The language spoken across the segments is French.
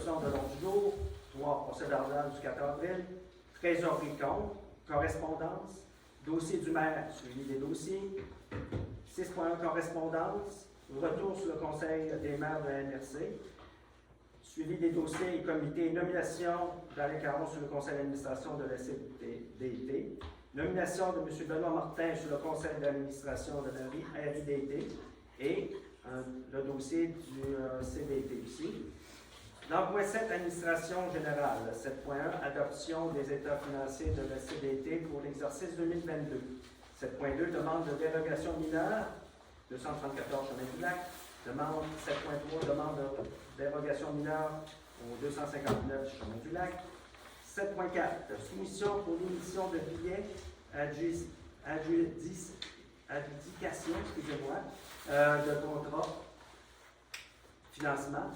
adoption de l'ordre du jour. 3. Procès verbal du 4 avril. Trésorerie compte. Correspondance. Dossier du maire, suivi des dossiers. 6.1 correspondance. Retour sur le conseil des maires de la MRC. Suivi des dossiers et comités. Nomination d'Alain Caron sur le conseil d'administration de la CDT. Nomination de M. Benoît Martin sur le conseil d'administration de la RIDT. Et le dossier du CDT ici. Dans le point 7, administration générale. 7.1, adoption des états financiers de la CDT pour l'exercice 2022. 7.2, demande de dérogation mineure, 234 Chemin du Lac. Demande 7.3, demande de dérogation mineure au 259 Chemin du Lac. 7.4, soumission pour l'émission de billets, adjudication, excusez-moi, de contrat, financement.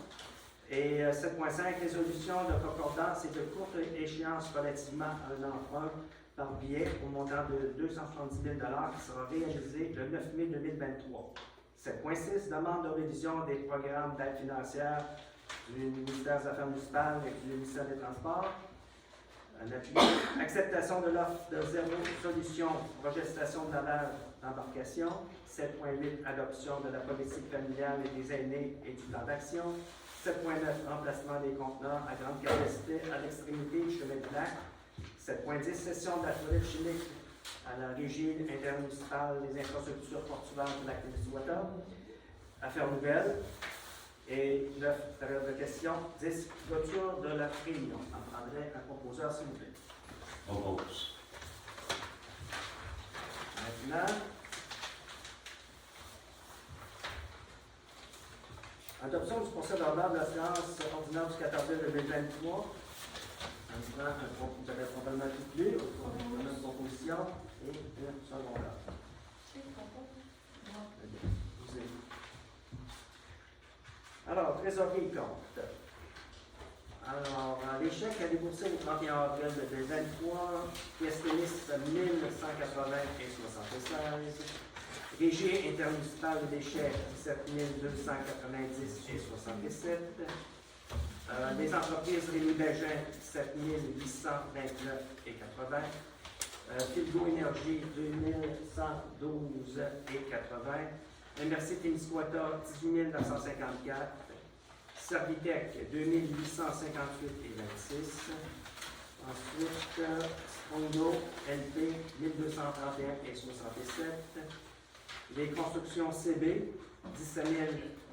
Et 7.5, résolution de concordance et de courte échéance relativement à un emprunt par billet au montant de 270 000 qui sera réalisé le 9 mai 2023. 7.6, demande de révision des programmes d'aide financière du ministère des Affaires municipales et du ministère des Transports. Un appui. Acceptation de l'offre de zéro solution, projet station de lavage d'embarcation. 7.8, adoption de la politique familiale et des aînés et du plan d'action. 7.9, remplacement des conteneurs à grande capacité à l'extrémité du chemin du lac. 7.10, cession de la toilette chimique à la régie intermunicipale des infrastructures portuaires de lac Témiscouata. Affaires nouvelles. Et 9, période de questions. 10, clôture de la réunion. On prendrait un proposeur, s'il vous plaît. On propose. Maintenant, adoption du procès verbal de la séance ordinaire du 4 avril 2023. Vous avez probablement tout lu, une même proposition et une secondaire. Alors, trésorerie compte. Alors, les chèques à débourser le 31 avril 2023, pièces tennis 1180 et 76. Régie intermunicipale des chèques 17 290 et 77. Les entreprises Rémi Bégin 17 829 et 80. Filgo Énergie 2112 et 80. MRC Témiscouata 18 954. Servitec 2858 et 26. Ensuite, Strondo LP 1231 et 67. Les constructions CB 17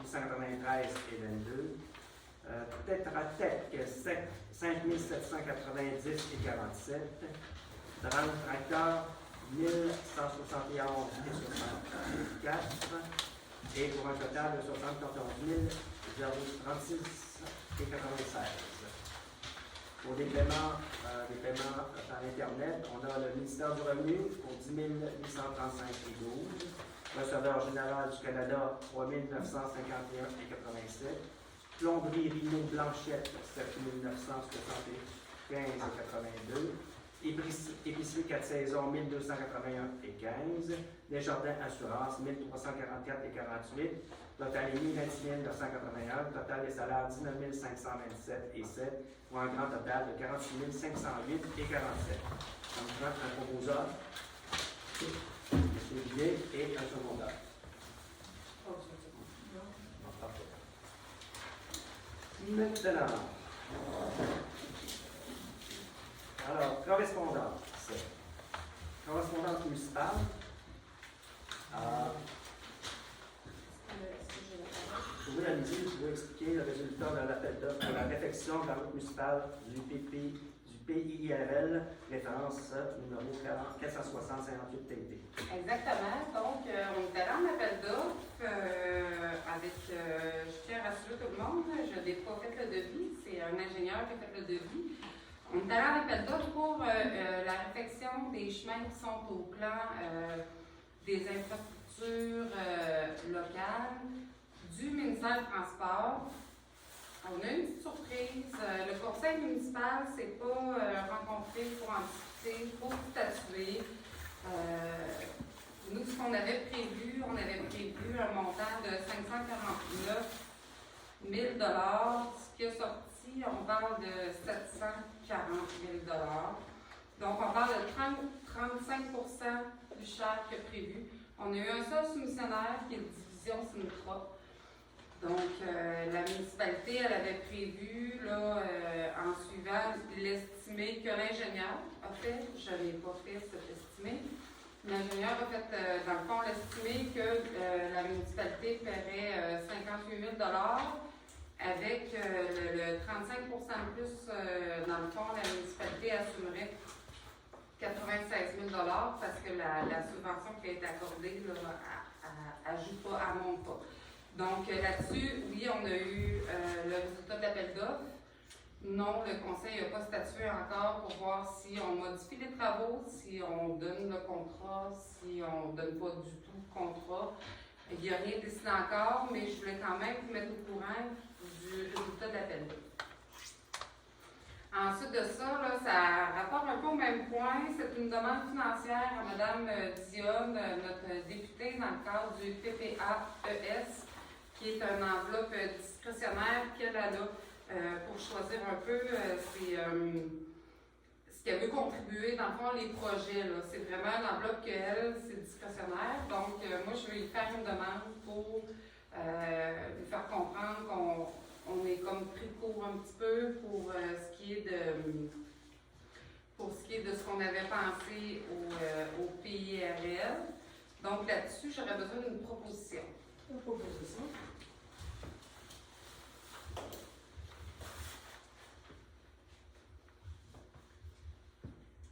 893 et 22. Tetratec 5 790 et 47. Drame Tracteur 1171 et 64. Et pour un total de 74 036 et 96. Pour les paiements par Internet, on a le ministère du Revenu pour 10 835 et 12. Receveur général du Canada 3 951 et 87. Plomberie Rino Blanchette 7 975 et 82. Épicerie 4 saisons 1281 et 15. Desjardins Assurance 1344 et 48. Totalémie 26 981. Total des salaires 19 527 et 7. Pour un grand total de 46 508 et 47. On prend un proposeur, M. Villiers, et un secondaire. Maintenant, alors, correspondance. Correspondance municipale. Oui, allez-y, vous pouvez expliquer le résultat de l'appel d'offres pour la réfection de la route municipale du PIRL, référence numéro 460-58 TT. Exactement. Donc, on est allé en appel d'offres avec, je tiens à rassurer tout le monde, je n'ai pas fait le devis, c'est un ingénieur qui a fait le devis. On est allé en appel d'offres pour la réfection des chemins qui sont au plan des infrastructures locales du ministère du Transport. On a une petite surprise. Le conseil municipal ne s'est pas rencontré pour en discuter, pour statuer. Nous, ce qu'on avait prévu, on avait prévu un montant de 549 000 $. Ce qui a sorti ici, on parle de 740 000 $. Donc, on parle de 35 plus cher que prévu. On a eu un seul soumissionnaire qui est Division Sintra. Donc, la municipalité, elle avait prévu, là, en suivant l'estimé que l'ingénieur a fait. Je n'ai pas fait cet estimé. L'ingénieur a fait, dans le fond, l'estimé que la municipalité paierait 58 000 $ avec le 35 plus, dans le fond, la municipalité assumerait 96 000 $ parce que la subvention qui a été accordée n'ajoute pas, elle monte pas. Donc là-dessus, oui, on a eu le résultat de l'appel d'offres. Non, le conseil n'a pas statué encore pour voir si on modifie les travaux, si on donne le contrat, si on ne donne pas du tout le contrat. Il n'y a rien décidé encore, mais je voulais quand même vous mettre au courant du résultat de l'appel d'offres. Ensuite de ça, là, ça rapporte un peu au même point. C'est une demande financière à Mme Dionne, notre députée, dans le cadre du PPAES, qui est une enveloppe discrétionnaire qu'elle a là pour choisir un peu ce qu'elle veut contribuer, dans le fond, les projets. C'est vraiment une enveloppe qu'elle, c'est discrétionnaire. Donc, moi, je vais lui faire une demande pour lui faire comprendre qu'on est comme pris de court un petit peu pour ce qui est de ce qu'on avait pensé au PIRL. Donc, là-dessus, j'aurais besoin d'une proposition. Une proposition.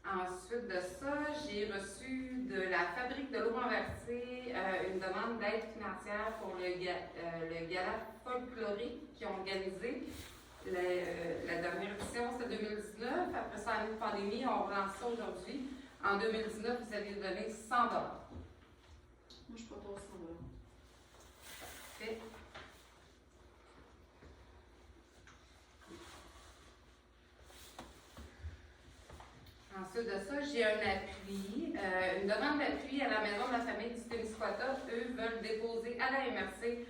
Ensuite de ça, j'ai reçu de la Fabrique de l'eau renversée une demande d'aide financière pour le gala folklorique qu'ils ont organisé. La dernière édition, c'était 2019. Après ça, année de pandémie, on relance ça aujourd'hui. En 2019, vous aviez donné 100 $. Moi, je propose 100 $. Parfait. Ensuite de ça, j'ai un appui, une demande d'appui à la Maison de la famille du Témiscouata. Eux veulent déposer à la MRC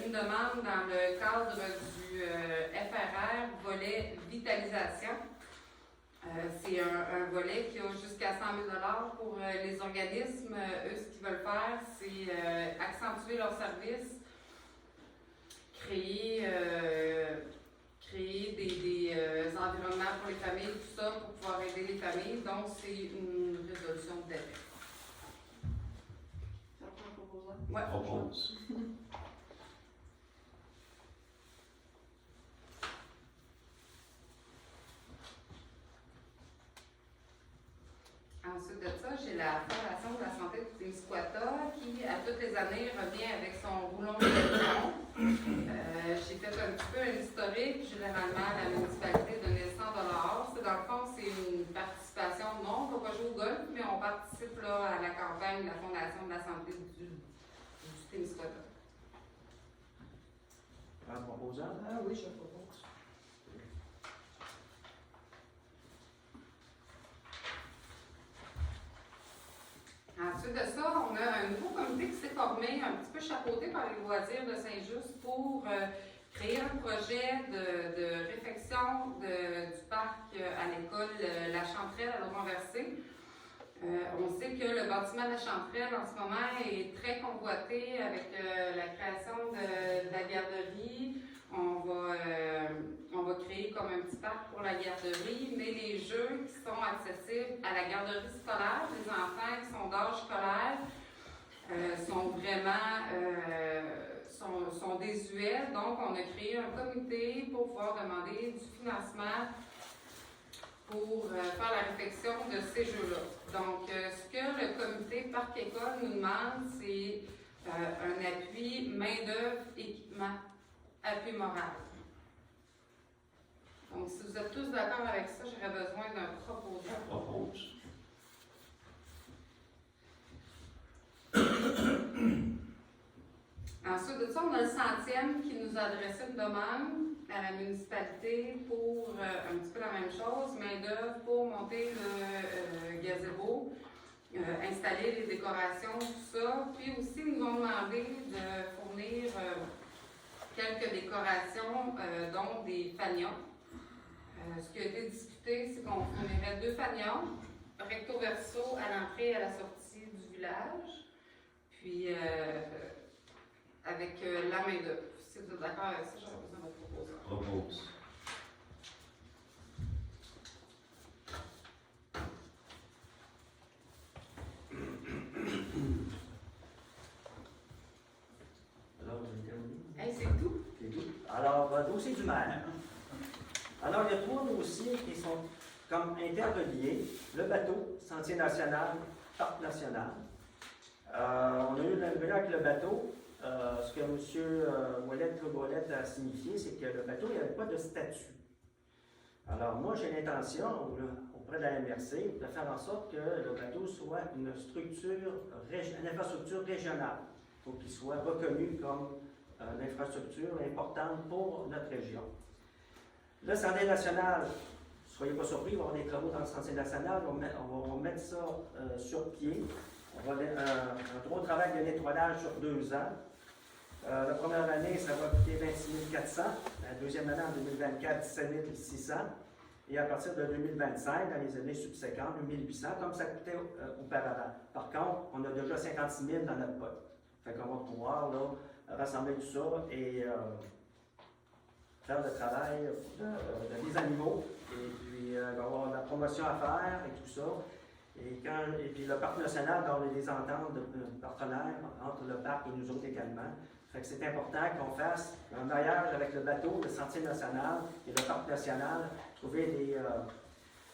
une demande dans le cadre du FRR, volet vitalisation. C'est un volet qui a jusqu'à 100 000 $ pour les organismes. Eux, ce qu'ils veulent faire, c'est accentuer leurs services, créer des environnements pour les familles, tout ça, pour pouvoir aider les familles. Donc, c'est une résolution d'appel. Ça prend un proposant? Oui. Propose. Ensuite de ça, j'ai la Fondation de la santé du Témiscouata qui, à toutes les années, revient avec son rouleau de gestion. J'ai fait un petit peu un historique. Généralement, la municipalité donnait 100 $. Dans le fond, c'est une participation. Non, on ne va pas jouer au golf, mais on participe là, à la campagne de la Fondation de la santé du Témiscouata. Un proposant? Ah oui, je propose. Ensuite de ça, on a un nouveau comité qui s'est formé, un petit peu chapeauté par les loisirs de Saint-Just pour créer un projet de réfection du parc à l'école La Chanterelle à l'eau-renversée. On sait que le bâtiment de La Chanterelle en ce moment est très convoité avec la création de la garderie. On va créer comme un petit parc pour la garderie, mais les jeux qui sont accessibles à la garderie scolaire, les enfants qui sont d'âge scolaire, sont vraiment sont désuets. Donc, on a créé un comité pour pouvoir demander du financement pour faire la réflexion de ces jeux-là. Donc, ce que le comité Parc-École nous demande, c'est un appui main-d'œuvre, équipement, appui moral. Donc, si vous êtes tous d'accord avec ça, j'aurais besoin d'un proposant. Propose. Ensuite de ça, on a le 100e qui nous a adressé une demande à la municipalité pour un petit peu la même chose, main-d'œuvre pour monter le gazebo, installer les décorations, tout ça. Puis aussi, ils nous ont demandé de fournir quelques décorations, dont des fanions. Ce qui a été discuté, c'est qu'on fournirait 2 fanions, recto verso à l'entrée et à la sortie du village, puis avec la main-d'œuvre. Si vous êtes d'accord avec ça, j'aurais besoin de votre proposition. Propose. Alors, vous avez terminé? Hey, c'est tout? C'est tout. Alors, dossier du maire. Alors, il y a 3 dossiers qui sont comme interreliés. Le bateau, Sentier national, Parc national. On a eu le réunion avec le bateau. Ce que M. Ouellette a signifié, c'est que le bateau, il n'y avait pas de statut. Alors, moi, j'ai l'intention, auprès de la MRC, de faire en sorte que le bateau soit une infrastructure régionale. Il faut qu'il soit reconnu comme une infrastructure importante pour notre région. Le Sentier national, soyez pas surpris, il va y avoir des travaux dans le Sentier national, on va mettre ça sur pied. On va un gros travail de nettoyage sur 2 ans. La première année, ça va coûter 26 400. La deuxième année, en 2024, 17 600. Et à partir de 2025, dans les années subséquentes, 2800, comme ça coûtait auparavant. Par contre, on a déjà 56 000 dans notre pote. Fait qu'on va pouvoir là, rassembler tout ça et faire le travail de mise à niveau. Et puis, il va y avoir la promotion à faire et tout ça. Et puis le Parc national, on a des ententes de partenaires entre le parc et nous autres également. Fait que c'est important qu'on fasse un maillage avec le bateau, le Sentier national et le Parc national, trouver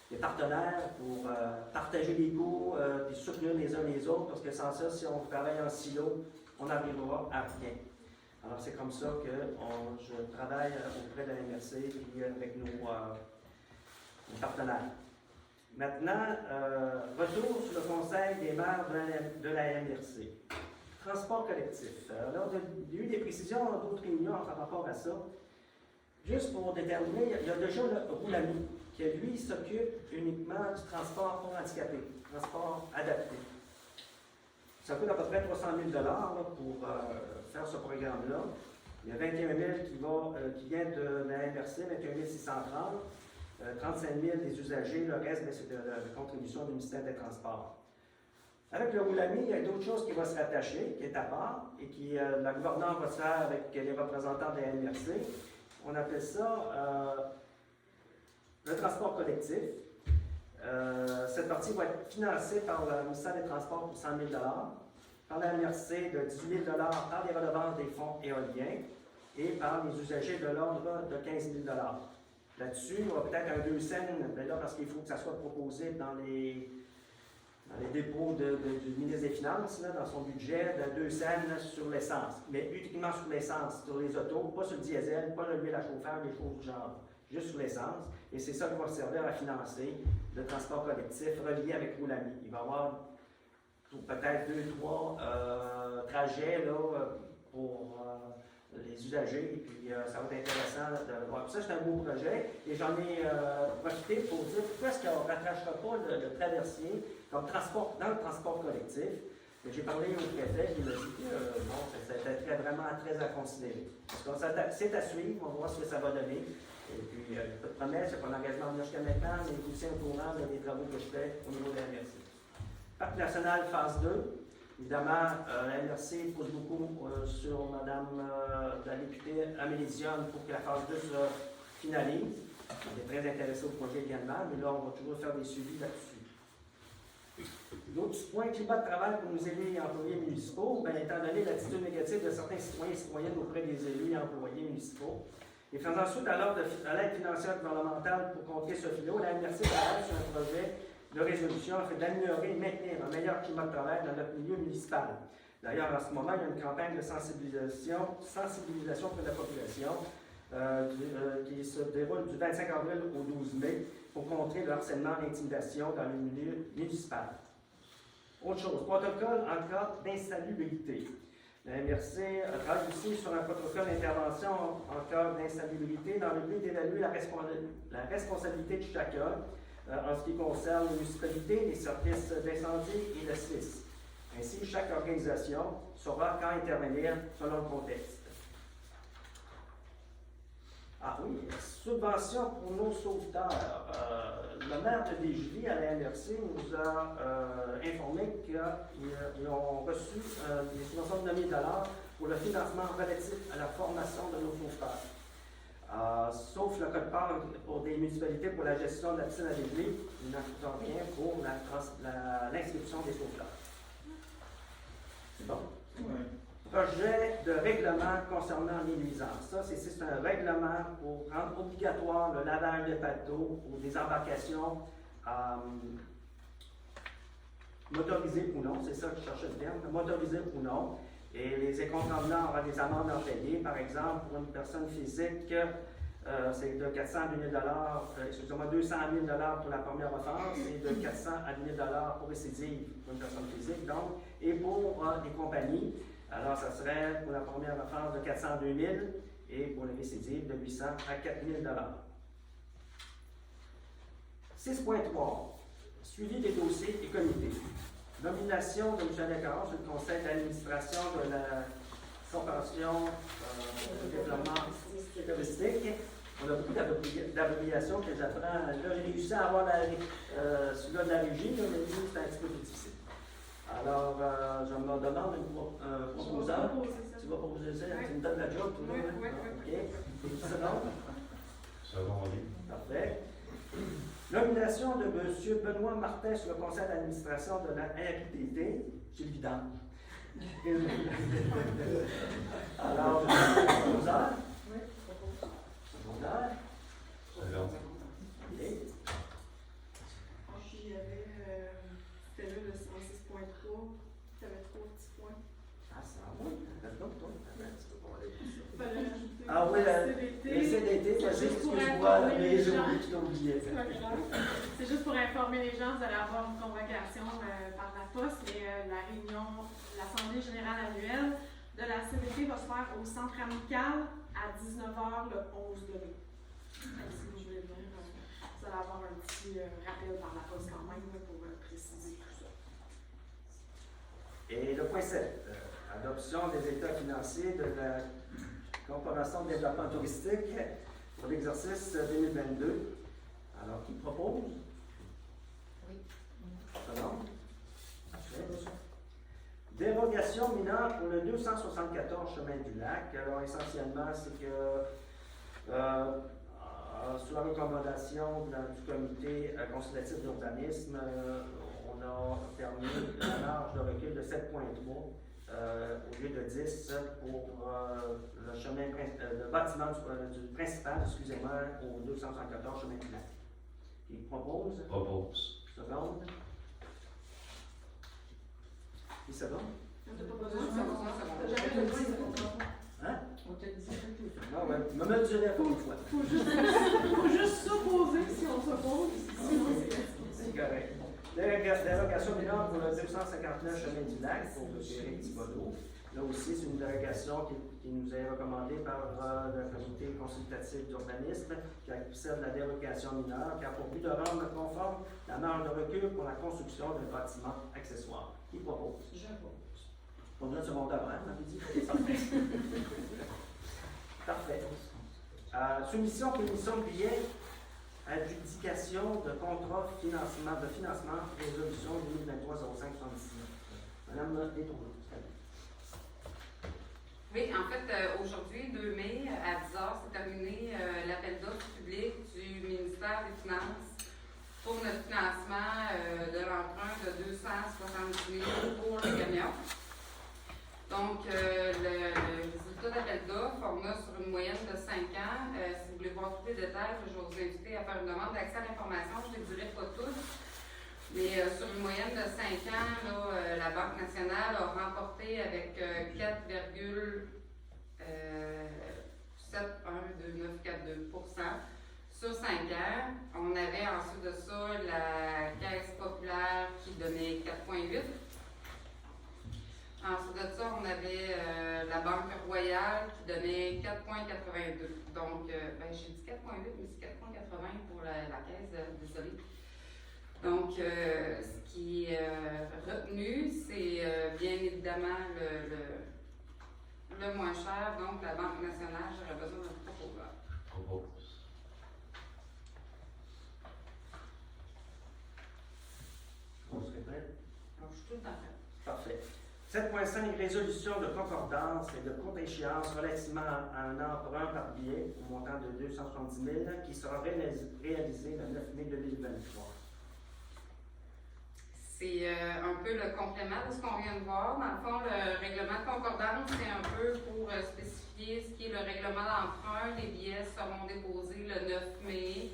des partenaires pour partager les coûts et soutenir les uns les autres, parce que sans ça, si on travaille en silo, on n'arrivera à rien. Alors c'est comme ça que je travaille auprès de la MRC et avec nos partenaires. Maintenant, retour sur le conseil des maires de la MRC. Transport collectif. Alors, il y a eu des précisions dans d'autres réunions par rapport à ça. Juste pour déterminer, il y a déjà le Roulami, qui lui s'occupe uniquement du transport pour handicapés, transport adapté. Ça coûte à peu près 300 000 là, pour faire ce programme-là. Il y a 21 000 qui vient de la MRC, 21 630. 35 000 des usagers, le reste, c'est de la contribution du ministère des Transports. Avec le Roulami, il y a d'autres choses qui vont se rattacher, qui est à part, et qui la gouvernance va se faire avec les représentants de la MRC. On appelle ça le transport collectif. Cette partie va être financée par le ministère des Transports pour 100 000 par la MRC de 18 000 par les redevances des fonds éoliens et par les usagers de l'ordre de 15 000 Là-dessus, il y aura peut-être un 2 cents, là, parce qu'il faut que ça soit proposé dans les dépôts du ministre des Finances, là, dans son budget, de 2 cents sur l'essence. Mais uniquement sur l'essence, sur les autos, pas sur le diesel, pas l'huile à chauffeur, des choses du genre. Juste sur l'essence. Et c'est ça qui va servir à financer le transport collectif relié avec Roulami. Il va y avoir peut-être 2-3 trajets là, pour les usagers, et puis ça va être intéressant de le voir. Ça, c'est un beau projet, et j'en ai profité pour dire pourquoi est-ce qu'on ne rattachera pas le traversier comme transport, dans le transport collectif. J'ai parlé au préfet, il m'a dit que bon, c'était vraiment très à considérer. Parce que c'est à suivre, on va voir ce que ça va donner. Et puis, il n'y a pas de promesse, il n'y a pas d'engagement jusqu'à maintenant, mais je vous tiens au courant des travaux que je fais au niveau de la MRC. Parc national, phase 2. Évidemment, la MRC pose beaucoup sur Mme la députée Amélie Dionne pour que la phase 2 se finalise. On est très intéressé au projet également, mais là, on va toujours faire des suivis là-dessus. L'autre point, climat de travail pour nos élus et employés municipaux, bien, étant donné l'attitude négative de certains citoyens et citoyennes auprès des élus et employés municipaux, et faisant suite à l'ordre de l'aide financière gouvernementale pour contrer ce fléau, la MRC travaille sur un projet de résolution afin d'améliorer et maintenir un meilleur climat de travail dans notre milieu municipal. D'ailleurs, en ce moment, il y a une campagne de sensibilisation pour la population qui se déroule du 25 avril au 12 mai pour contrer le harcèlement et l'intimidation dans le milieu municipal. Autre chose, protocole en cas d'insalubrité. La MRC travaille aussi sur un protocole d'intervention en cas d'insalubrité dans le but d'évaluer la responsabilité de chacun en ce qui concerne les municipalités, les services d'incendie et le SIS. Ainsi, chaque organisation saura quand intervenir selon le contexte. Ah oui, subvention pour nos sauveteurs. Le maire de Desjolies à la MRC nous a informé qu'ils ont reçu des subventions de 9 000 pour le financement relatif à la formation de nos sauveteurs. Sauf le code-part pour des municipalités pour la gestion de la piscine à Desjolies, il n'en coûte rien pour l'inscription des sauveteurs. C'est bon? Oui. Projet de règlement concernant les nuisances. Ça, c'est un règlement pour rendre obligatoire le lavage de bateaux ou des embarcations motorisées ou non, c'est ça que je cherchais le terme, motorisées ou non. Et les écocontenants auront des amendes à payer. Par exemple, pour une personne physique, c'est de 400 à 2 000 excusez-moi, 200 000 pour la première offense et de 400 à 10 000 pour récidive pour une personne physique. Donc, et pour les compagnies, alors ça serait pour la première offense de 400 à 2 000 et pour les récidives de 800 à 4 000 6.3. Suivi des dossiers et comités. Nomination de Michel Descartes sur le conseil d'administration de la Corporation de développement touristique. On a beaucoup d'abréviations que j'apprends. Là, j'ai réussi à avoir celui-là de la régie, mais c'est un petit peu plus difficile. Alors, je me demande un proposeur. Tu vas proposer ça, tu me donnes la job, tout le monde? Oui. OK. C'est bon? Second, oui. Parfait. Nomination de M. Benoît Martin sur le conseil d'administration de la RITT. C'est le vidange. Alors, proposeur. Oui, je propose. Secondaire. Second. OK. Puis il y avait, c'était là le 106.3, tu avais 3 petits points. Ah, c'est à moi. Attends, toi. Attends un petit peu pour aller plus Il fallait rajouter Ah oui, le le CDT, C'est vas-y, juste pour excuse-moi, informer mais les j'ai gens. oublié, tu t'as oublié. C'est pas grave. C'est juste pour informer les gens, vous allez avoir une convocation par la poste, mais la réunion, l'Assemblée générale annuelle de la CDT va se faire au centre amical à 19h le 11 de mai. Donc, si vous voulez venir, vous allez avoir un petit rappel par la poste quand même là, pour préciser tout ça. Et le point 7, adoption des états financiers de la Corporation de développement touristique pour l'exercice 2022. Alors, qui propose? Oui. Pardon? Parfait. Dérogation mineure pour le 274 chemin du lac. Alors, essentiellement, c'est que sous la recommandation du comité consultatif d'urbanisme, on a permis la marge de recul de 7,3 au lieu de 10 pour le chemin, le bâtiment du principal, excusez-moi, au 274 chemin du lac. Qui propose? Propose. Seconde. Qui seconde? On t'a pas besoin de C'est bon, ça. c'est bon. T'as jamais besoin de ça. Hein? On t'a dit ça tout. Non, ouais. Me mesurer pour une fois. Faut juste s'opposer si on s'oppose, sinon C'est correct. Dérogation mineure pour le 259 chemin du lac pour Éric Thibodeau. Là aussi, c'est une dérogation qui nous est recommandée par le comité consultatif d'urbanisme qui accède la dérogation mineure qui a pour but de rendre conforme la marge de recul pour la construction d'un bâtiment accessoire. Qui propose? Je propose. Pour notre secondaire, hein? On avait dit Parfait. Soumission pour émission de billets, adjudication de contrat de financement, résolution 2023-05-79. Madame Détourneau. Oui, en fait, aujourd'hui, 2 mai, à 10h, c'est terminé l'appel d'offres public du ministère des Finances pour notre financement de l'emprunt de 270 000 pour les camions. Donc, le résultat d'appel d'offres, on a sur une moyenne de 5 ans. Si vous voulez voir tous les détails, je vais vous inviter à faire une demande d'accès à l'information. Je ne les dirai pas tous. Mais sur une moyenne de 5 ans, là, la Banque nationale a remporté avec 4,712,942% sur 5 ans. On avait ensuite de ça la Caisse populaire qui donnait 4,8%. Ensuite de ça, on avait la Banque royale qui donnait 4,82. Donc, j'ai dit 4,8, mais c'est 4,80 pour la Caisse, désolé. Donc, ce qui est retenu, c'est bien évidemment le moins cher, donc la Banque nationale, j'aurais besoin d'un proposeur. Propose. On serait prêt? Alors, je suis tout le temps prête. Parfait. 7.5, résolution de concordance et de courte échéance relativement à un emprunt par billet au montant de 270 000 qui sera réalisé le 9 mai 2023. C'est un peu le complément de ce qu'on vient de voir. Dans le fond, le règlement de concordance, c'est un peu pour spécifier ce qui est le règlement d'emprunt. Les billets seront déposés le 9 mai.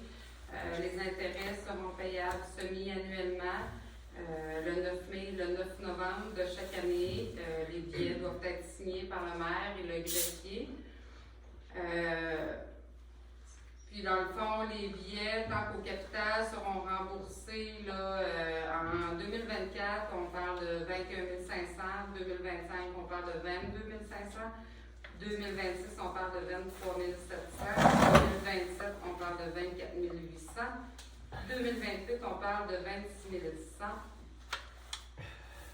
Les intérêts seront payables semi-annuellement. Le 9 mai, le 9 novembre de chaque année, les billets doivent être signés par le maire et le greffier. Puis dans le fond, les billets, tant qu'au capital, seront remboursés là, en 2024, on parle de 21 500, 2025, on parle de 22 500, 2026, on parle de 23 700, 2027, on parle de 24 800, 2028, on parle de 26 100.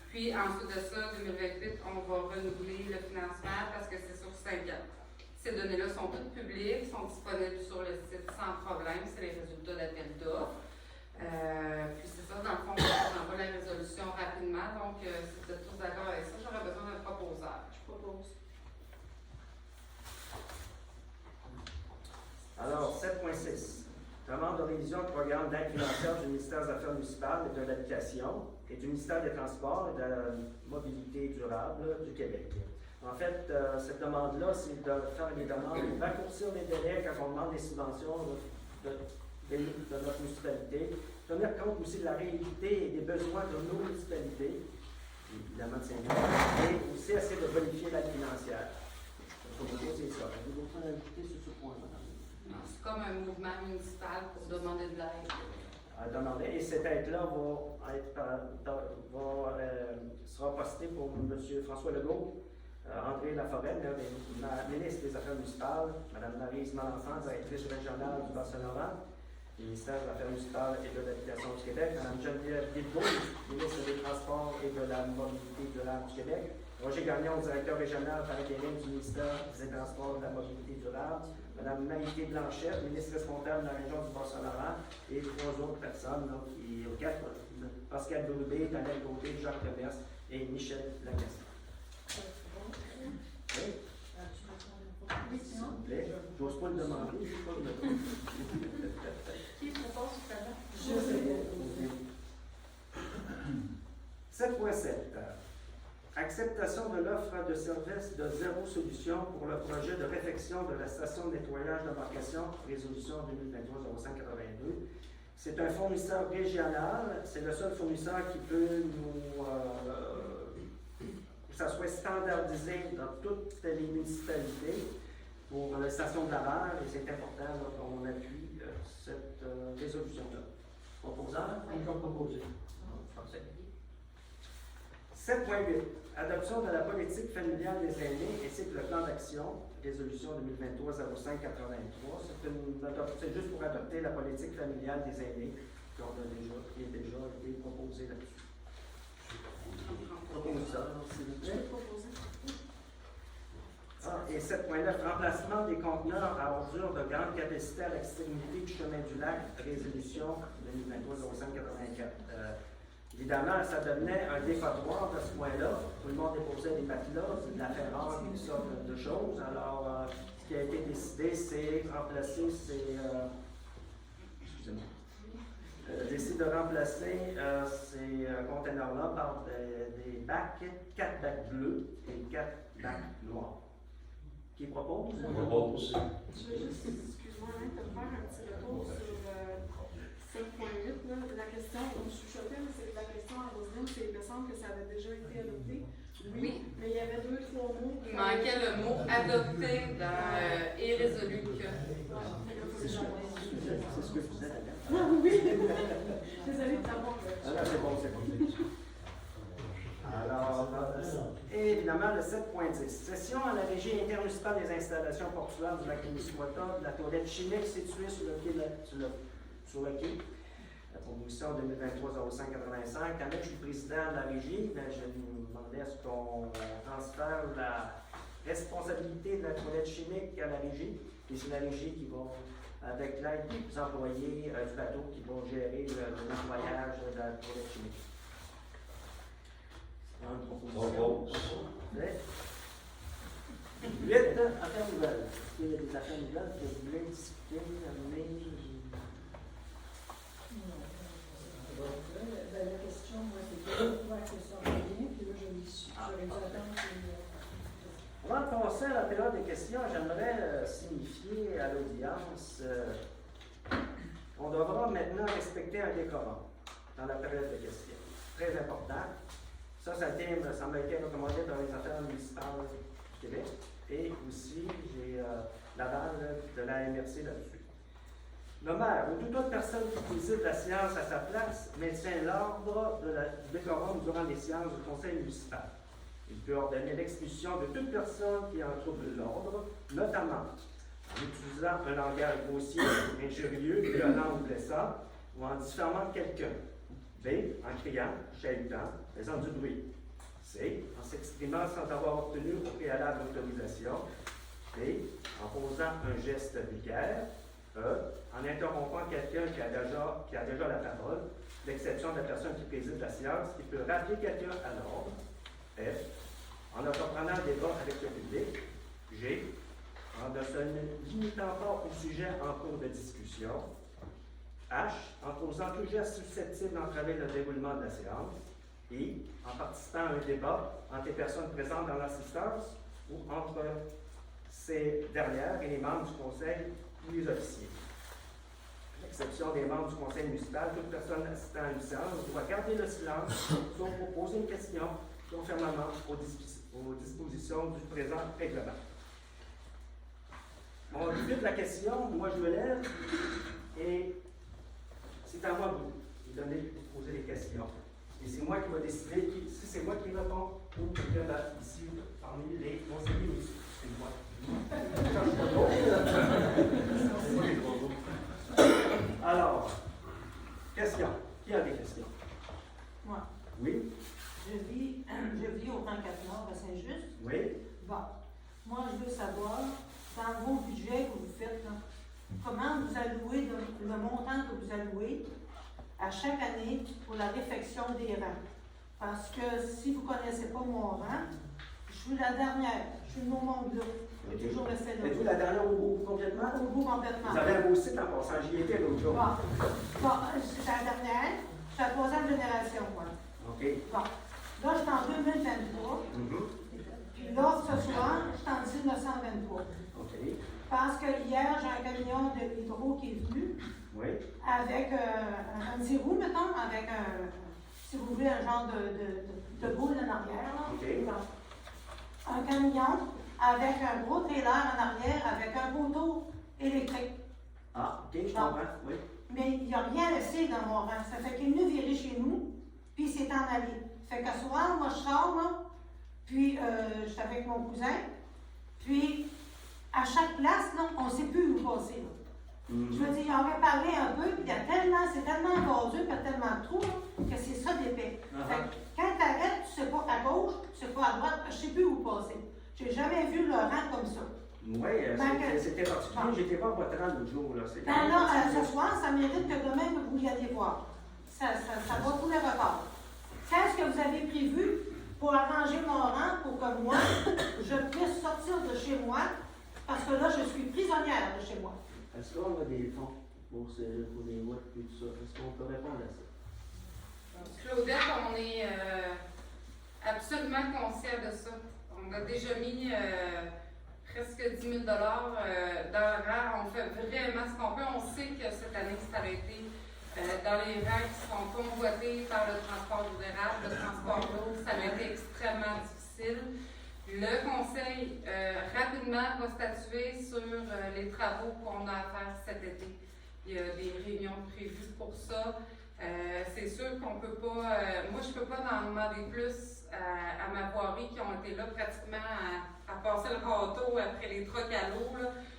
Puis ensuite de ça, 2028, on va renouveler le financement parce que c'est sur 5 ans. Ces données-là sont toutes publiques, sont disponibles sur le site sans problème, c'est les résultats d'appel d'offres. Puis c'est ça, dans le fond, on envoie la résolution rapidement, donc si vous êtes tous d'accord avec ça, j'aurais besoin d'un proposeur. Je propose. Alors, 7.6. Demande de révision du programme d'aide financière du ministère des Affaires municipales et de l'Habitation et du ministère des Transports et de la Mobilité durable du Québec. En fait, cette demande-là, c'est de faire des demandes, raccourcir les délais quand on demande des subventions de notre municipalité, tenir compte aussi de la réalité et des besoins de nos municipalités, évidemment de Saint-Jean, et aussi essayer de bonifier l'aide financière. C'est ça. Avez-vous besoin d'ajouter sur ce point-là? C'est comme un mouvement municipal pour demander de l'aide. À demander. Et cette aide-là sera postée pour M. François Legault, André Laforêt, la ministre des Affaires municipales, Mme Maryse Malenfant, directrice régionale du Bas-Saint-Laurent, du ministère des Affaires municipales et de l'Habitation du Québec, Mme Geneviève Guilbeault, ministre des Transports et de la Mobilité durable du Québec, Roger Gagnon, directeur régional par intérim du ministère des Transports et de la Mobilité durable, Mme Maïté Blanchette, ministre responsable de la région du Bas-Saint-Laurent, et 3 autres personnes, donc, Pascal Doubé, Daniel Gauthier, Jacques Lemers et Michel Lagacé. Oui. S'il vous plaît, j'ose pas le demander, je sais pas le demander. Qui propose tout à l'heure? Je sais pas. 7.7. Acceptation de l'offre de service de Zéro Solution pour le projet de réfection de la station de nettoyage d'embarcation, résolution 2023-05-82. C'est un fournisseur régional, c'est le seul fournisseur qui peut nous que ça soit standardisé dans toutes les municipalités pour la station de lavage, et c'est important qu'on appuie cette résolution-là. Proposeur? Encore proposé. Parfait. 7.8. Adoption de la politique familiale des aînés ainsi que le plan d'action, résolution 2023-05-83. C'est juste pour adopter la politique familiale des aînés qui a déjà été proposée là-dessus. Proposeur, s'il vous plaît. Et 7.9, remplacement des conteneurs à ordures de grande capacité à l'extrémité du chemin du lac, résolution 2023-05-84. Évidemment, ça devenait un dépotoir de ce point-là. Tout le monde déposait des matelas, de la ferraille, toutes sortes de choses. Alors, ce qui a été décidé, c'est remplacer décide de remplacer ces containers-là par des bacs, 4 bacs bleus et 4 bacs noirs. Qui propose? Propose. Je veux juste, excuse-moi, te faire un petit retour sur 5.8. La question, je suis choquée, mais c'est la question à Roselyne, c'est il me semble que ça avait déjà été adopté. Oui. Mais il y avait 2-3 mots. Il manquait le mot adopté dans et résolu que. C'est ce que je disais, la dame. Ah oui! Désolée de t'avoir. Ah, c'est bon, c'est bon. Alors, évidemment, le 7.10. Session à la régie intermunicipale des installations portuaires du lac Témiscouata, de la toilette chimique située sur le quai. La proposition 2023-05-85. Quand même, je suis président de la régie, mais je me demandais à ce qu'on transfère la responsabilité de la toilette chimique à la régie. Et c'est la régie qui va, avec l'aide des employés du bateau, qui vont gérer le nettoyage de la toilette chimique. Une proposition. Ouais. 8, affaires nouvelles. Est-ce qu'il y a des affaires nouvelles que vous voulez discuter, amener? La question, moi, c'était pourquoi que ça revient, puis là, je l'ai su. J'aurais dû attendre que. Avant de passer à la période des questions, j'aimerais signifier à l'audience on devra maintenant respecter un décorum dans la période de questions. Très important. Ça m'a été recommandé dans les affaires municipales du Québec. Et aussi, j'ai l'aval de la MRC là-dessus. Le maire ou toute autre personne qui préside la séance à sa place maintient l'ordre du décorum durant les séances du conseil municipal. Il peut ordonner l'expulsion de toute personne qui entrouble l'ordre, notamment en utilisant un langage grossier, injurieux, violent ou blessant, ou en diffamant quelqu'un. B. En criant, chahutant, faisant du bruit. C. En s'exprimant sans avoir obtenu au préalable l'autorisation. D. En posant un geste vulgaire. E. En interrompant quelqu'un qui a déjà la parole, l'exception de la personne qui préside la séance, qui peut rappeler quelqu'un à l'ordre. F. En entreprenant un débat avec le public. G. En ne se limitant pas au sujet en cours de discussion. H. En posant tout geste susceptible d'entraver le déroulement de la séance. I. En participant à un débat entre les personnes présentes dans l'assistance ou entre ces dernières et les membres du conseil ou les officiers. À l'exception des membres du conseil municipal, toute personne assistant à une séance doit garder le silence sauf pour poser une question conformément aux dispositions du présent règlement. On débute la question, moi je me lève et c'est à moi de poser les questions. Et c'est moi qui vais décider si c'est moi qui réponds ou quelqu'un ici parmi les conseillers aussi. C'est moi. Alors, question. Qui a des questions? Moi. Oui? Je vis au 34 Nord à Saint-Just. Oui? Bon. Moi, je veux savoir, dans vos budgets que vous faites, là, comment vous allouez le montant que vous allouez à chaque année pour la réfection des rangs. Parce que si vous ne connaissez pas mon rang, je suis la dernière. Je suis le moment bleu. Je vais toujours rester là. Êtes-vous la dernière au bout complètement? Au bout complètement. Vous avez un beau site en passant, j'y étais l'autre jour. Bon, c'est la dernière. Je suis la troisième génération, moi. OK. Bon. Là, je suis en 2023. Puis là, ce soir, je suis en 1923. OK. Parce que hier, j'ai un camion de hydro qui est venu. Oui. Avec un petit roue, mettons, avec si vous voulez, un genre de boule en arrière. Là. OK. Donc, un camion avec un gros trailer en arrière, avec un poteau électrique. Ah, OK, je comprends. Oui. Mais il n'y a rien laissé dans mon rang. Ça fait qu'il est venu virer chez nous, puis il s'est en allé. Fait qu'à soir, moi, je sors, là, puis j'étais avec mon cousin, puis à chaque place, là, on ne sait plus où passer. Là. Je veux dire, on va parler un peu, puis c'est tellement vaseux, puis il y a tellement de trous, que c'est ça d'épais. Fait que quand tu arrêtes, tu ne sais pas à gauche, tu ne sais pas à droite, je ne sais plus où passer. Je n'ai jamais vu le rang comme ça. Oui, c'était particulier. J'étais pas à votre rang l'autre jour. Là. Ben là, ce soir, ça mérite que demain, que vous y alliez voir. Ça va tous les records. Qu'est-ce que vous avez prévu pour arranger mon rang pour que moi, je puisse sortir de chez moi, parce que là, je suis prisonnière de chez moi. Est-ce qu'on a des fonds pour les routes et tout ça? Est-ce qu'on peut répondre à ça? Claudette, on est absolument conscient de ça. On a déjà mis presque 10 000 dans le rang. On fait vraiment ce qu'on peut. On sait que cette année s'est arrêtée dans les rangs qui sont convoités par le transport d'érable, le transport d'eau. Ça a été extrêmement difficile. Le conseil rapidement va statuer sur les travaux qu'on a à faire cet été. Il y a des réunions prévues pour ça. C'est sûr qu'on ne peut pas. Moi, je ne peux pas en demander plus à ma voirie qui ont été là pratiquement à passer le râteau après les trocs à l'eau.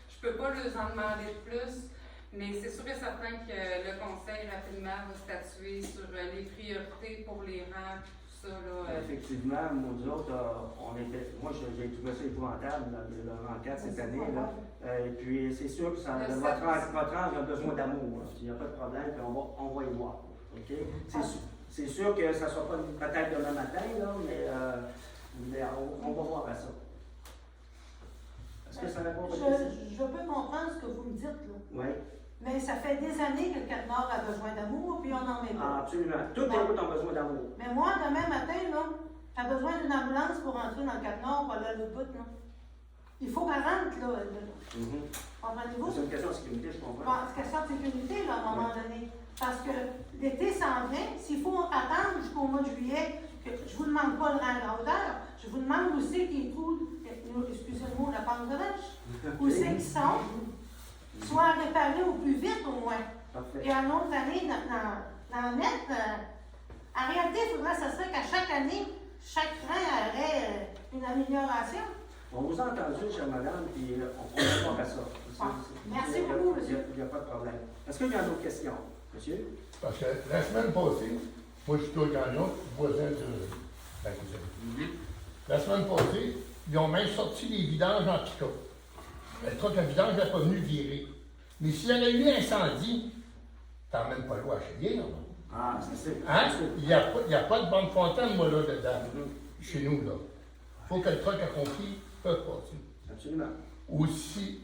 Je ne peux pas leur en demander de plus. Mais c'est sûr et certain que le conseil rapidement va statuer sur les priorités pour les rangs ça, là. Effectivement, nous autres, moi j'ai trouvé ça épouvantable, le rang 4 cette année. Là. Et puis c'est sûr que votre âge a besoin d'amour. Il n'y a pas de problème, puis on va y voir. OK? C'est sûr que ça ne sera pas peut-être demain matin, là, mais on va voir à ça. Est-ce que ça répond à votre question? Je peux comprendre ce que vous me dites, là. Oui. Mais ça fait des années que le Cap-Nord a besoin d'amour, puis on n'en met pas. Absolument. Toutes les routes ont besoin d'amour. Mais moi, demain matin, là, t'as besoin d'une ambulance pour rentrer dans le Cap-Nord pour aller à l'autre bout, là. Il faut qu'elle rentre, là. Comprenez-vous? C'est une question de sécurité, je comprends. Bon, c'est question de sécurité, là, à un moment donné. Parce que l'été s'en vient. S'il faut attendre jusqu'au mois de juillet, que je vous demande pas le rang grandeur, je vous demande où c'est qu'ils trouvent, excusez-moi, la pente de vache, où c'est qu'ils sont, soit réparés au plus vite, au moins. Parfait. Et un autre année, dans net, en réalité, il faudrait, ça serait qu'à chaque année, chaque rang aurait une amélioration. On vous a entendu, chère madame, puis on va voir à ça. Merci beaucoup, monsieur. Il n'y a pas de problème. Est-ce qu'il y a d'autres questions, monsieur? Parce que la semaine passée, moi je suis au Gagnon, voisin de la cousine. La semaine passée, ils ont même sorti les vidanges en pick-up. Le truc à vidange n'est pas venu virer. Mais s'il y avait eu incendie, t'emmènes pas l'eau à Chaudière, là. Ah, c'est ça. Hein? Il n'y a pas de bande fontaine, moi, là, dedans, chez nous, là. Il faut que le truc accompli peut passer. Absolument. Aussi,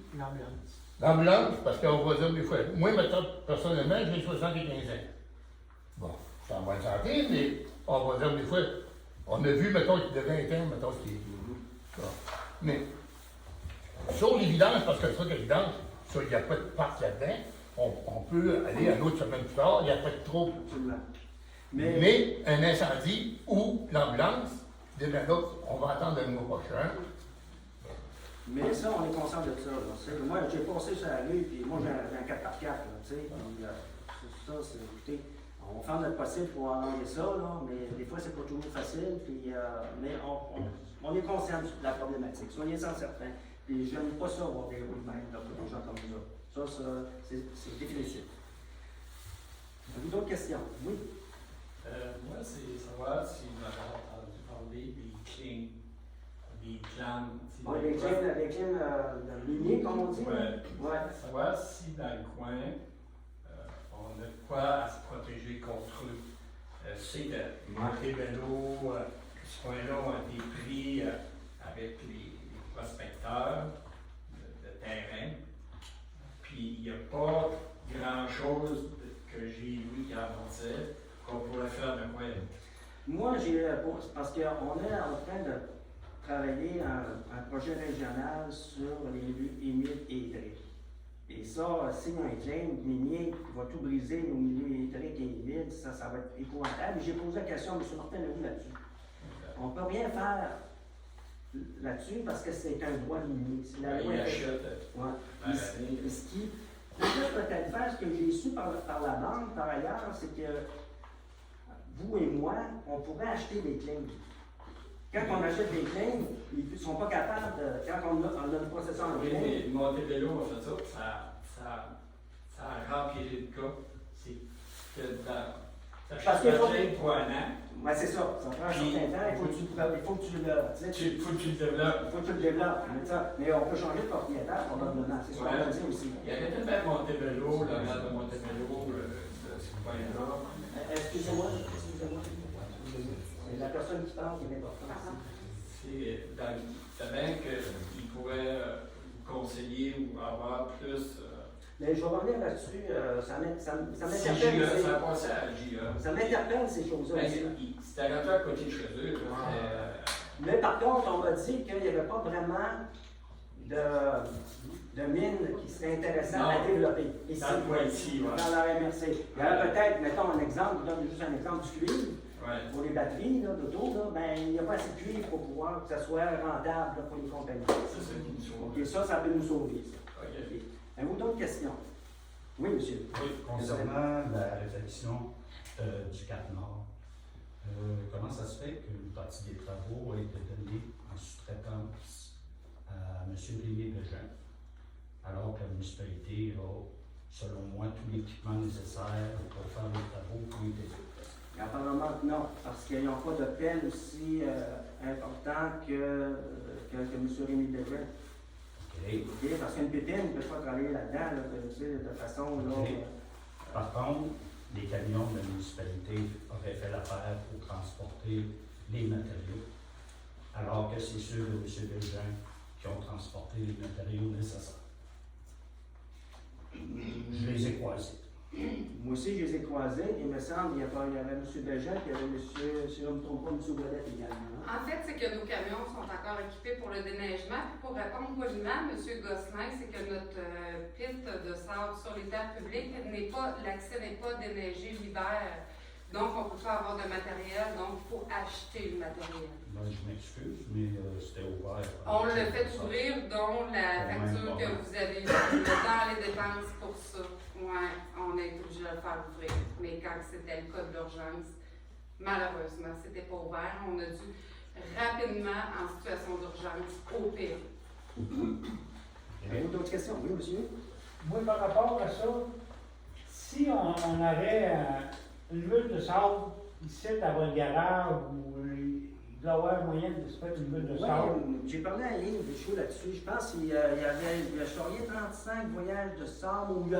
l'ambulance, parce qu'on va dire des fois, moi, maintenant, personnellement, j'ai 75 ans. Bon, je suis en bonne santé, mais on va dire des fois, on a vu, mettons, qu'il de 20 ans, mettons, qu'il est. Bon. Mais, sur les vidanges, parce que le truc à vidange, ça, il n'y a pas de parc là-dedans, on peut aller à l'autre semaine plus tard, il n'y a pas de trouble. Absolument. Mais un incendie ou l'ambulance, dès là, on va attendre le mois prochain. Mais ça, on est conscient de ça. Là. Moi, j'ai passé sur la rue, puis moi, j'ai un 4x4. Là, tu sais, ça, c'est, écoutez, on va faire notre possible pour arranger ça, là, mais des fois, c'est pas toujours facile. Puis, mais on est conscient de la problématique. Soyez-en certains. Puis, je n'aime pas ça, avoir des roues de même, là, pour des gens comme ça. Ça, c'est définitif. Avez-vous d'autres questions? Oui? Moi, c'est savoir si vous avez entendu parler des clés. Des clans. Ouais, les clans de minier, comme on dit. Ouais. Savoir si dans le coin, on a de quoi à se protéger contre eux. Je sais que Montebello, ce coin-là ont été pris avec les prospecteurs de terrain. Puis il n'y a pas grand-chose que j'ai vu qui avançait qu'on pourrait faire de quoi. Moi, parce qu'on est en train de travailler un projet régional sur les lieux humides et hydriques. Et ça, si un claim minier va tout briser nos milieux hydriques et humides, ça va être épouvantable. J'ai posé la question à M. Martin Leroux là-dessus. On ne peut rien faire là-dessus parce que c'est un droit minier. Si la loi est ce qui peut peut-être faire, ce que j'ai su par la banque, par ailleurs, c'est que vous et moi, on pourrait acheter des claims. Quand on achète des claims, ils ne sont pas capables de. Quand on a une possession en claim. Oui, mais Montebello a fait ça, ça a rempli le cas. C'est que ça Parce qu'il faut. pour un an. Oui, c'est ça. Ça prend un certain temps. Il faut que tu le. Il faut que tu le développes. Mais on peut changer de propriétaire probablement. C'est ça qu'on a dit aussi. Il y avait peut-être même Montebello, le maire de Montebello, de ce coin-là. Excusez-moi. C'est la personne qui parle qui est importante. C'est bien qu'il pourrait vous conseiller ou avoir plus. Mais je vais revenir là-dessus. Ça m'interpelle. Ça a passé à JA. Ça m'interpelle ces choses-là. C'était arrêté à côté de chez eux. Mais par contre, on m'a dit qu'il n'y avait pas vraiment de mine qui serait intéressante à développer. Ici, dans la MRC. Il y aurait peut-être, mettons un exemple, je donne juste un exemple du cuivre. Pour les batteries d'auto, ben, il n'y a pas assez de cuivre pour pouvoir que ça soit rentable là, pour les compagnies. C'est ça qui nous sauve. OK, ça peut nous sauver. Okay. Avez-vous d'autres questions? Oui, monsieur. Oui. Concernant la réflexion du Cap-Nord, comment ça se fait qu'une partie des travaux a été donnée en sous-traitance à M. Rémy Bégin, alors que la municipalité a, selon moi, tout l'équipement nécessaire pour faire les travaux qui ont été faits? Apparemment que non, parce qu'ils n'ont pas de peine aussi important que M. Rémi Bégin. OK. OK? Parce qu'une pépine ne peut pas travailler là-dedans, là, de façon. Là, OK. Par contre, les camions de la municipalité auraient fait l'affaire pour transporter les matériaux, alors que c'est ceux de M. Bégin qui ont transporté les matériaux nécessaires. Je les ai croisés. Moi aussi, je les ai croisés. Il me semble qu'il y avait M. Bégin, puis il y avait M. Si je ne me trompe pas, M. Ouellette également. En fait, c'est que nos camions sont encore équipés pour le déneigement. Puis pour répondre poliment, M. Gosselin, c'est que notre piste de sable sur les terres publiques, l'accès n'est pas déneigé l'hiver. Donc, on ne peut pas avoir de matériel, donc il faut acheter le matériel. Ben, je m'excuse, mais c'était ouvert. On le fait ouvrir, dont la facture que vous avez vue dans les dépenses pour ça. Ouais, on est obligé de le faire ouvrir. Mais quand c'était le cas d'urgence, malheureusement, c'était pas ouvert. On a dû rapidement, en situation d'urgence, opérer. Avez-vous d'autres questions? Oui, monsieur? Moi, par rapport à ça, si on avait une bulle de sable ici à votre garage, ou il doit y avoir moyen de se faire une bulle de sable. Oui, j'ai parlé à Yves Deschaux là-dessus. Je pense qu'il y a charrié 35 voyages de sable où il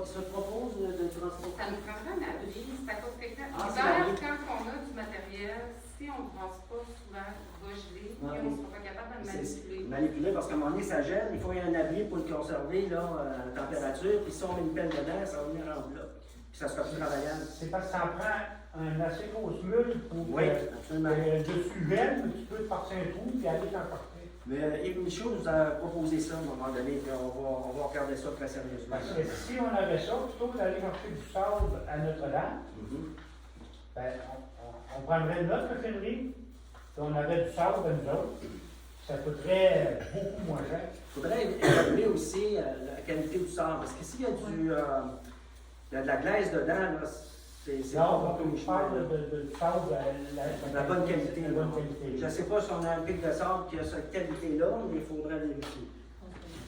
se propose de transporter. Ça nous prendrait un abri, c'est à cause que c'est l'hiver, l'abri. quand on a du matériel, si on ne brasse pas souvent, il va geler, Ah, et on oui. ne sera pas capable de le C'est manipuler. manipuler parce qu'à un moment donné, ça gèle. Il faut y avoir un abri pour le conserver là, à la température. Puis si on met une pelle dedans, ça va venir en bloc. Puis ça sera plus travaillable. C'est parce que ça prend une assez grosse bulle pour Oui, absolument. dessus velle, mais tu peux te partir un trou et aller t'en partir. Mais Yves Michaud nous a proposé ça à un moment donné, puis on va regarder ça très sérieusement. Parce que si on avait ça, plutôt que d'aller chercher du sable à Notre-Dame, Mhm. ben, on prendrait notre raffinerie, puis on aurait du sable à nous autres. Ça coûterait beaucoup moins cher. Il faudrait évaluer aussi la qualité du sable. Parce que s'il y a il y a de la glaise dedans, là, c'est pas Non, bon pour on les chemins. parle là. de sable La bonne qualité. La là. bonne qualité. Je ne sais pas si on a un pic de sable qui a cette qualité-là, mais il faudrait vérifier.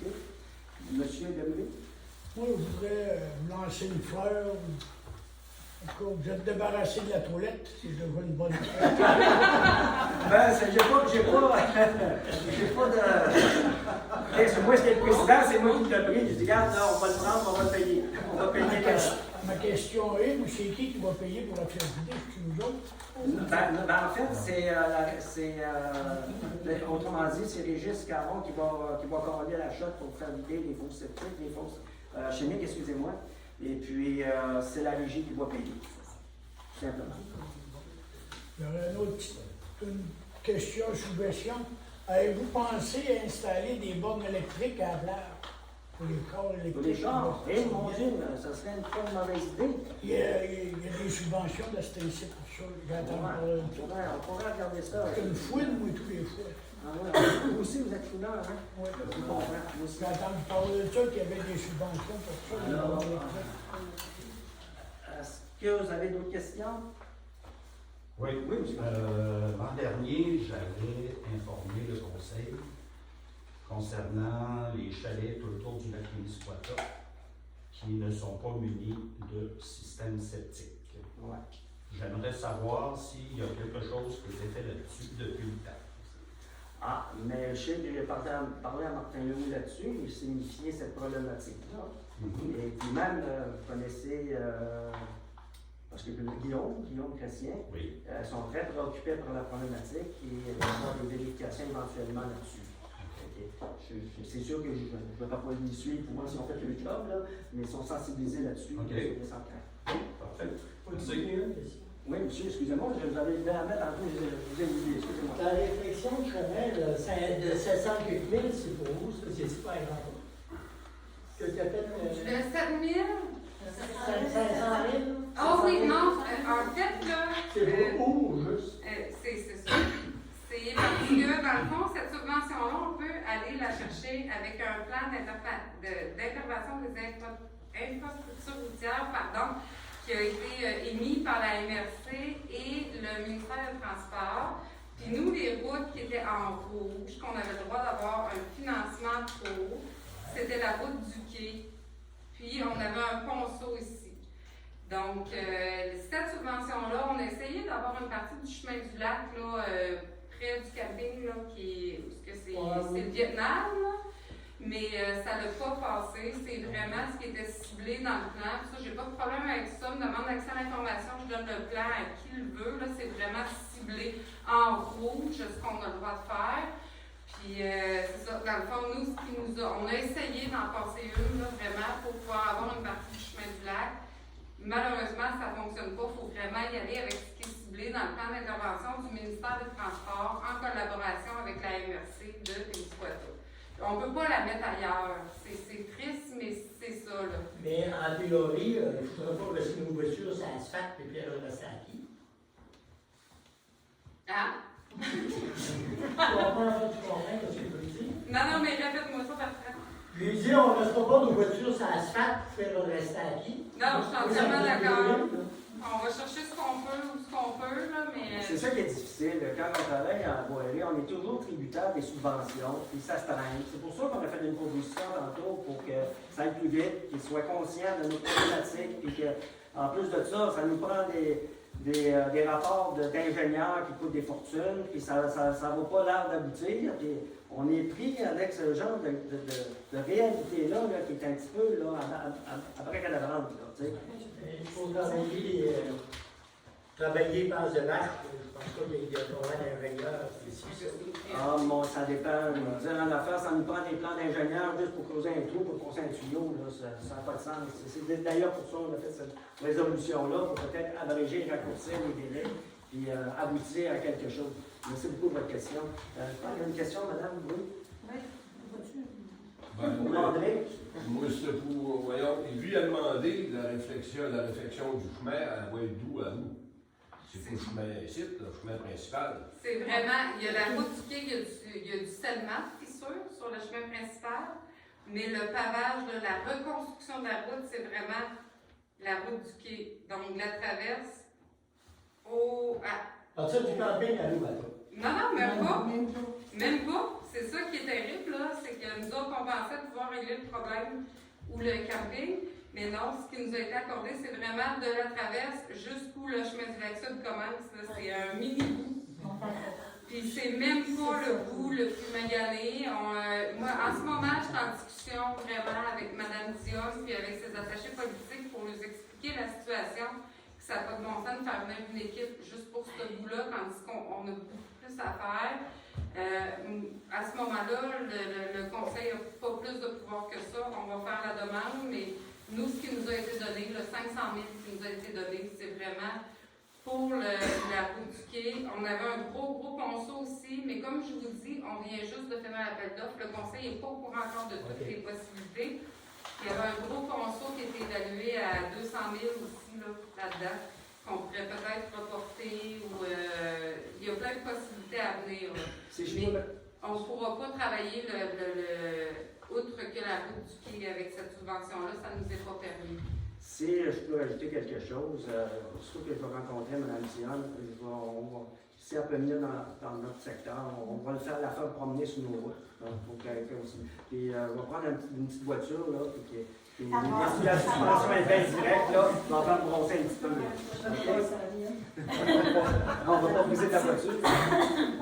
OK? Monsieur Debré? Moi, je voudrais vous lancer une fleur. En tout cas, vous êtes débarrassé de la toilette, c'est déjà une bonne chose. Ben, j'ai pas de. Hey, c'est moi, c'est le président, c'est moi qui l'ai pris. Je dis, regarde, là, on va le prendre, on va le payer. On va payer Ma question est, c'est qui va payer pour la faire vider? C'est nous autres? Ben, en fait, autrement dit, c'est Régis Caron qui va commander la shot pour faire vider les fausses sceptiques, les fausses chimiques, excusez-moi. Et puis, c'est la régie qui va payer. Tout simplement. Il y aurait une question, suggestion. Avez-vous pensé à installer des bornes électriques à la plage pour les corps électriques? Pour les chars, mon Dieu, ça serait pas une mauvaise idée. Il y a des subventions de cette ici pour ça. J'entends parler de ça. On pourrait regarder ça. C'est une fouine, moi, tous les fois. Ah ouais, vous aussi, vous êtes fouineur, hein? Oui. Je comprends. Moi aussi. J'ai entendu parler de ça, qu'il y avait des subventions pour ça, les Alors, bornes électriques. Est-ce que vous avez d'autres questions? Oui, Oui, monsieur. L'an dernier, j'avais informé le conseil concernant les chalets tout autour du lac Témiscouata qui ne sont pas munis de système septique. Ouais. J'aimerais savoir s'il y a quelque chose qui a été fait là-dessus depuis le temps. Ah, mais je sais que j'ai parlé à Martin Leroux là-dessus, il signifiait cette problématique-là. Et puis même, vous connaissez, parce que Guillaume Chrétien, Oui. sont très préoccupés par la problématique et il va y avoir des vérifications éventuellement là-dessus. C'est sûr que je ne vais pas pouvoir les suivre pour voir si on fait le job, là, mais ils sont sensibilisés là-dessus. OK. C'est central. Parfait. Oui, monsieur, excusez-moi, je vous avais dit à mettre en plus, je vous ai oublié, excusez-moi. La réflexion que je ferais, là, de 700 quelques mille, c'est pour vous, ça, c'est super grand. Que tu as fait. Le 7000? 500 000? Ah oui, non, en fait, là. C'est pour où, juste? C'est ça. C'est parce que, dans le fond, cette subvention-là, on peut aller la chercher avec un plan d'intervention des infrastructures routières, qui a été émis par la MRC et le ministère des Transports. Puis nous, les routes qui étaient en rouge, qu'on avait le droit d'avoir un financement pour, c'était la route du quai. Puis on avait un ponceau ici. Donc, cette subvention-là, on a essayé d'avoir une partie du chemin du lac, là, près du camping, là, c'est le Vietnam, là. Mais ça l'a pas passé. C'est vraiment ce qui était ciblé dans le plan. Ça, j'ai pas de problème avec ça. Me demande accès à l'information, je donne le plan à qui le veut. Là, c'est vraiment ciblé en rouge, ce qu'on a le droit de faire. Puis c'est ça. Dans le fond, nous, on a essayé d'en passer une, là, vraiment, pour pouvoir avoir une partie du chemin du lac. Malheureusement, ça ne fonctionne pas. Il faut vraiment y aller avec ce qui est ciblé dans le plan d'intervention du ministère des Transports en collaboration avec la MRC de Témiscouata. On ne peut pas la mettre ailleurs. C'est triste, mais c'est ça, là. Mais en théorie, il ne faudrait pas rester nos voitures sur l'asphalte et puis elle reste à qui? Hein? Tu comprends ce que je veux dire? Non, mais répète-moi ça, Bertrand. J'ai dit, on ne restera pas nos voitures sur l'asphalte et puis elle reste à qui? Non, je suis entièrement d'accord. On va chercher ce qu'on peut ou ce qu'on peut, là, mais... C'est ça qui est difficile. Quand on travaille en voirie, on est toujours tributaire des subventions, puis ça se traîne. C'est pour ça qu'on a fait une proposition tantôt pour que ça aille plus vite, qu'ils soient conscients de nos problématiques, puis qu'en plus de ça, ça nous prend des rapports d'ingénieurs qui coûtent des fortunes, puis ça va pas l'air d'aboutir. Puis on est pris avec ce genre de réalité-là, là, qui est un petit peu là, après qu'elle avance. Il faut travailler par de lac. Je pense pas qu'il y a un ingénieur ici. Ah, bon, ça dépend. Durant l'affaire, ça nous prend des plans d'ingénieurs juste pour creuser un trou, pour creuser un tuyau. Là, ça n'a pas de sens. C'est d'ailleurs pour ça qu'on a fait cette résolution-là, pour peut-être abréger et raccourcir les délais, puis aboutir à quelque chose. Merci beaucoup de votre question. Je pense qu'il y a une question, madame, oui? Oui, voiture. Vous André? Moi, c'est pour, voyons, lui a demandé la réflexion du chemin à d'où à où. C'est pour le chemin ici, le chemin principal. C'est vraiment, il y a la route du quai, il y a du scellement, c'est sûr, sur le chemin principal, mais le pavage, là, la reconstruction de la route, c'est vraiment la route du quai. Donc, la traverse Partir du camping à l'eau, Non, même pas. Même pas. C'est ça qui est terrible, là, c'est que nous autres, on pensait pouvoir régler le problème ou le camping, mais non, ce qui nous a été accordé, c'est vraiment de la traverse jusqu'où le chemin du lac Sud commence. C'est un mini-bout. Puis c'est même pas le bout le plus magané. Moi, en ce moment, je suis en discussion vraiment avec Mme Dion puis avec ses attachés politiques pour nous expliquer la situation, que ça n'a pas de bon sens de faire venir une équipe juste pour ce bout-là, tandis qu'on a beaucoup plus à faire. À ce moment-là, le conseil n'a pas plus de pouvoir que ça. On va faire la demande, mais nous, ce qui nous a été donné, le 500 000 qui nous a été donné, c'est vraiment pour la route du quai. On avait un gros ponceau aussi, mais comme je vous dis, on vient juste de faire l'appel d'offres. Le conseil n'est pas au courant encore de toutes les possibilités. Il y avait un gros ponceau qui était évalué à 200 000 aussi là-dedans, qu'on pourrait peut-être reporter, ou il y a plein de possibilités à venir. Mais on ne pourra pas travailler outre que la route du quai avec cette subvention-là, ça ne nous est pas permis. Si je peux ajouter quelque chose, surtout que je vais rencontrer Mme Dion, si elle peut venir dans notre secteur, on va la faire promener sur nos routes. Pour aussi. Puis on va prendre une petite voiture, là, puis la suspension est bien directe, là, on va faire brosser un petit peu. On va pas briser ta voiture.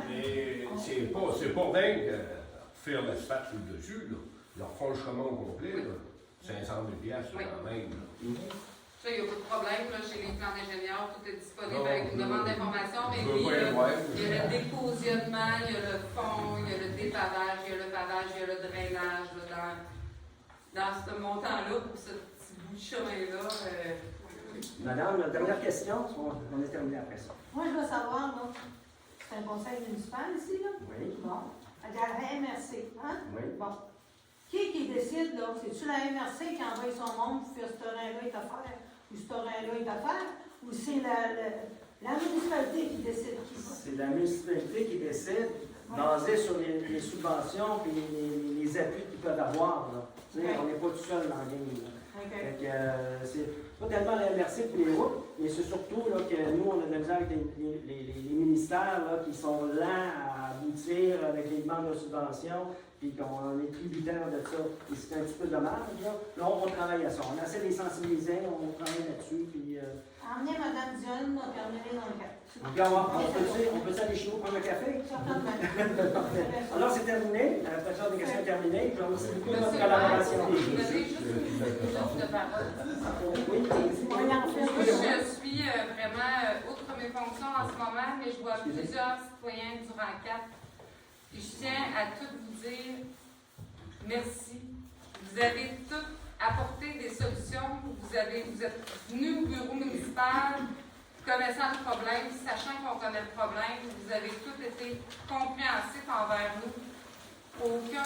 Mais c'est pas dingue faire l'asphalte sur le dessus, là. Leur font le chemin au complet, là. 500 000 quand même. Ça, il n'y a pas de problème, là, chez les plans d'ingénieurs, tout est disponible avec une demande d'information, mais puis, il y a le décautionnement, il y a le fond, il y a le dépavage, il y a le pavage, il y a le drainage, là, dans ce montant-là, pour ce petit bout de chemin-là. Madame, la dernière question, on est terminé après ça. Moi, je veux savoir, là, c'est un conseil municipal ici, là? Oui. Bon. À la MRC, hein? Oui. Bon. Qui décide, là? C'est-tu la MRC qui envoie son monde pour faire ce terrain-là est à faire, ou ce terrain-là est à faire, ou c'est la municipalité qui décide? C'est la municipalité qui décide, basée sur les subventions et les appuis qu'ils peuvent avoir. Là. On n'est pas tout seul dans la game. C'est pas tellement la MRC pour les routes, mais c'est surtout là, que nous, on a de la misère avec les ministères là, qui sont lents à aboutir avec les demandes de subventions, puis qu'on est tributaire de ça. Et c'est un petit peu dommage. Là, on travaille à ça. On essaie de les sensibiliser, on travaille là-dessus. Puis, Emmenez Mme Dion a terminé dans le cadre. Puis on peut aller chez vous prendre un café? Certainement. Parfait. Alors, c'est terminé. La présentation des questions est terminée. Je vous remercie beaucoup de votre Monsieur le maire, collaboration. vous donnez juste une minute de parole. Oui, Moi, je suis vraiment, outre mes fonctions en ce moment, mais je vois plusieurs citoyens du rang 4. Et je tiens à tous vous dire merci. Vous avez tous apporté des solutions. Vous êtes venus au bureau municipal, connaissant le problème, sachant qu'on connaît le problème. Vous avez tous été compréhensifs envers nous. Aucune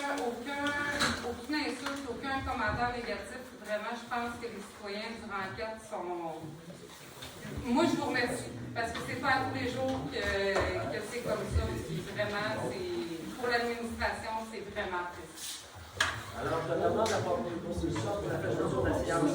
insulte, aucun commentaire négatif. Vraiment, je pense que les citoyens du rang 4 sont... Moi, je vous remercie, parce que c'est pas tous les jours que c'est comme ça. Pour l'administration, c'est vraiment apprécié. alors, je demande d'apporter une constitution pour la présentation de la séance.